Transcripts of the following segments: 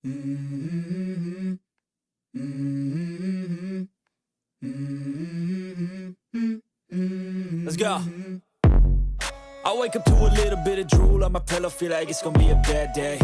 Mm-hmm. Mm-hmm. Mm-hmm. Let's go. I wake up to a little bit of drool on my pillow, feel like it's gonna be a bad day.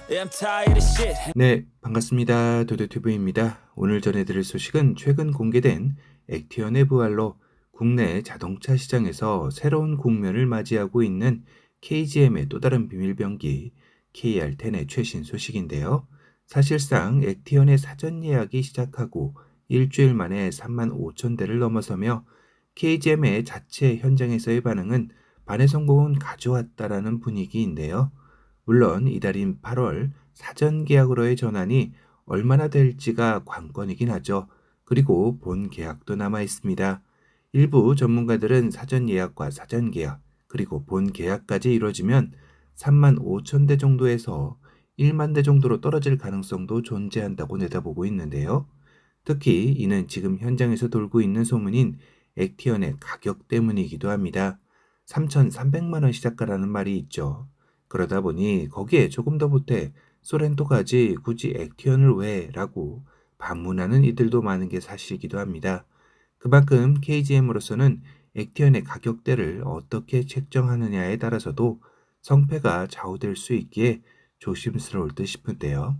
Yeah, I'm tired of shit. 네, 반갑습니다. 도도튜브입니다. 오늘 전해드릴 소식은 최근 공개된 액티언의 부활로 국내 자동차 시장에서 새로운 국면을 맞이하고 있는 KGM의 또 다른 비밀병기 KR10의 최신 소식인데요. 사실상 액티언의 사전 예약이 시작하고 일주일 만에 3만 5천 대를 넘어서며 KGM의 자체 현장에서의 반응은 반의 성공은 가져왔다라는 분위기인데요. 물론 이달인 8월 사전 계약으로의 전환이 얼마나 될지가 관건이긴 하죠. 그리고 본 계약도 남아 있습니다. 일부 전문가들은 사전 예약과 사전 계약, 그리고 본 계약까지 이루어지면 3만 5천 대 정도에서 1만 대 정도로 떨어질 가능성도 존재한다고 내다보고 있는데요. 특히 이는 지금 현장에서 돌고 있는 소문인 액티언의 가격 때문이기도 합니다. 3,300만 원 시작가라는 말이 있죠. 그러다 보니 거기에 조금 더 보태 소렌토까지 굳이 액티언을 왜? 라고 반문하는 이들도 많은 게 사실이기도 합니다. 그만큼 KGM으로서는 액티언의 가격대를 어떻게 책정하느냐에 따라서도 성패가 좌우될 수 있기에 조심스러울 듯 싶은데요.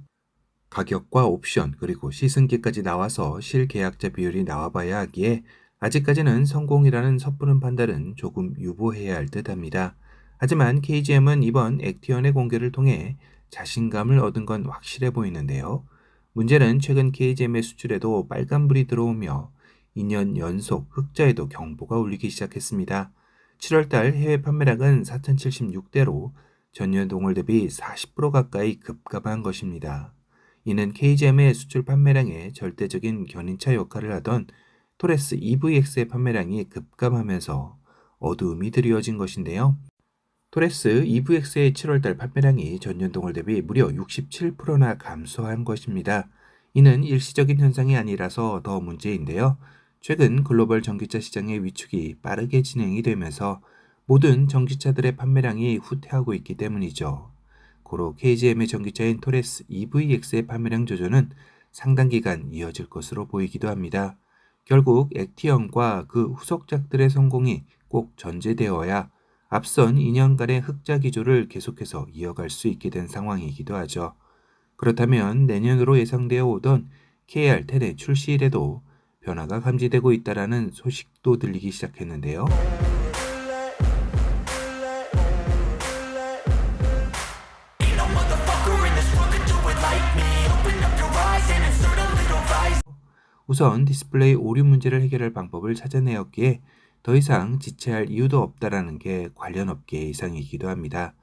가격과 옵션 그리고 시승기까지 나와서 실계약자 비율이 나와봐야 하기에 아직까지는 성공이라는 섣부른 판단은 조금 유보해야 할 듯합니다. 하지만 KGM은 이번 액티언의 공개를 통해 자신감을 얻은 건 확실해 보이는데요. 문제는 최근 KGM의 수출에도 빨간불이 들어오며 2년 연속 흑자에도 경보가 울리기 시작했습니다. 7월달 해외 판매량은 4,076대로 전년 동월 대비 40% 가까이 급감한 것입니다. 이는 KGM의 수출 판매량에 절대적인 견인차 역할을 하던 토레스 EVX의 판매량이 급감하면서 어두움이 드리워진 것인데요. 토레스 EVX의 7월달 판매량이 전년 동월 대비 무려 67%나 감소한 것입니다. 이는 일시적인 현상이 아니라서 더 문제인데요. 최근 글로벌 전기차 시장의 위축이 빠르게 진행이 되면서 모든 전기차들의 판매량이 후퇴하고 있기 때문이죠. 고로 KGM의 전기차인 토레스 EVX의 판매량 조정은 상당 기간 이어질 것으로 보이기도 합니다. 결국 액티언과 그 후속작들의 성공이 꼭 전제되어야 앞선 2년간의 흑자 기조를 계속해서 이어갈 수 있게 된 상황이기도 하죠. 그렇다면 내년으로 예상되어 오던 KR10의 출시일에도 변화가 감지되고 있다는 소식도 들리기 시작했는데요. 우선 디스플레이 오류 문제를 해결할 방법을 찾아내었기에 더 이상 지체할 이유도 없다라는 게 관련 업계의 이상이기도 합니다.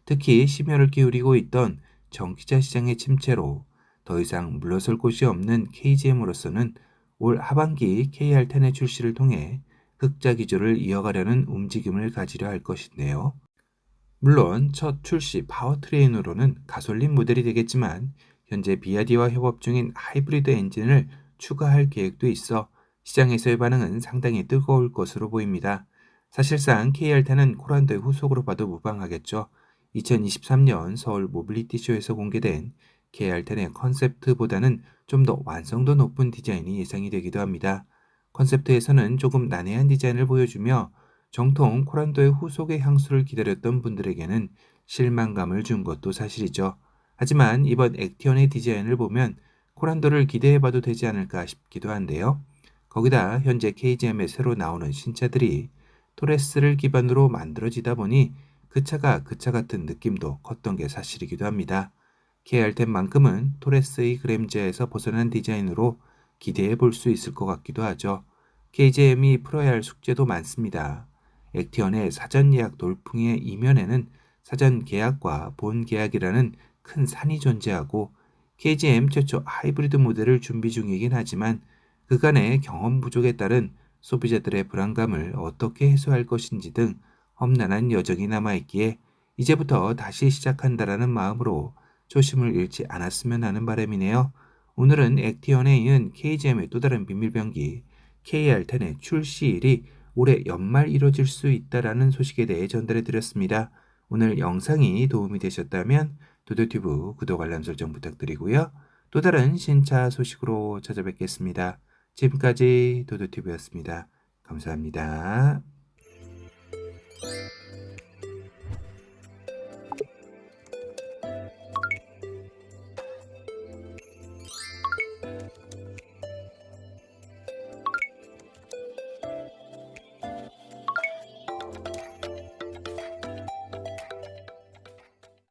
특히 심혈을 기울이고 있던 전기차 시장의 침체로 더 이상 물러설 곳이 없는 KGM으로서는 올 하반기 KR10의 출시를 통해 흑자 기조를 이어가려는 움직임을 가지려 할 것인데요. 물론 첫 출시 파워트레인으로는 가솔린 모델이 되겠지만 현재 비아디와 협업 중인 하이브리드 엔진을 추가할 계획도 있어 시장에서의 반응은 상당히 뜨거울 것으로 보입니다. 사실상 KR10은 코란도의 후속으로 봐도 무방하겠죠. 2023년 서울 모빌리티 쇼에서 공개된 KR10의 컨셉트보다는 좀 더 완성도 높은 디자인이 예상이 되기도 합니다. 컨셉트에서는 조금 난해한 디자인을 보여주며 정통 코란도의 후속의 향수를 기다렸던 분들에게는 실망감을 준 것도 사실이죠. 하지만 이번 액티언의 디자인을 보면 코란도를 기대해봐도 되지 않을까 싶기도 한데요. 거기다 현재 KGM에 새로 나오는 신차들이 토레스를 기반으로 만들어지다 보니 그 차가 그 차 같은 느낌도 컸던 게 사실이기도 합니다. KR10만큼은 토레스의 그램자에서 벗어난 디자인으로 기대해 볼 수 있을 것 같기도 하죠. KGM이 풀어야 할 숙제도 많습니다. 액티언의 사전 예약 돌풍의 이면에는 사전 계약과 본 계약이라는 큰 산이 존재하고 KGM 최초 하이브리드 모델을 준비 중이긴 하지만 그간의 경험 부족에 따른 소비자들의 불안감을 어떻게 해소할 것인지 등 험난한 여정이 남아있기에 이제부터 다시 시작한다라는 마음으로 초심을 잃지 않았으면 하는 바람이네요. 오늘은 액티언에 이은 KGM의 또 다른 비밀병기 KR10의 출시일이 올해 연말 이뤄질 수 있다라는 소식에 대해 전달해 드렸습니다. 오늘 영상이 도움이 되셨다면 도도튜브 구독 알람 설정 부탁드리고요. 또 다른 신차 소식으로 찾아뵙겠습니다. 지금까지 도도튜브였습니다. 감사합니다.